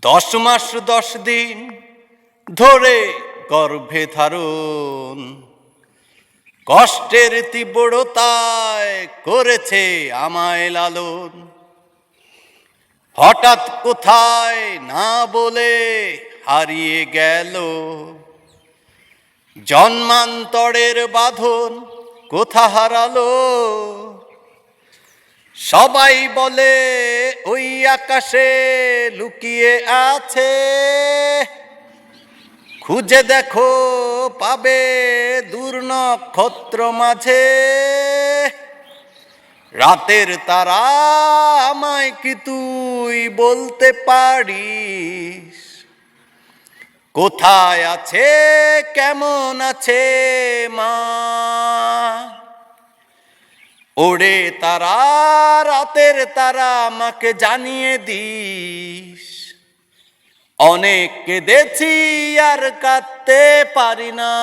10 মাস 10 দিন ধরে গর্ভে ধারণ, কষ্টের তীব্রতায় করেছে আমায় লালন। হঠাৎ কোথায় না বলে হারিয়ে গেল, জন্মান্তরের বাঁধন কোথা হারালো। সবাই বলে ওই আকাশে লুকিয়ে আছে, খুঁজে দেখো পাবে দূর নক্ষত্র মাঝে। রাতের তারা আমায় কি তুই বলতে পারিস, কোথায় আছে কেমন আছে মা। ওরে তারা রাতের তারা আমাকে জানিয়ে দিস, অনেক কেঁদেছি আর কাঁদতে পারি না।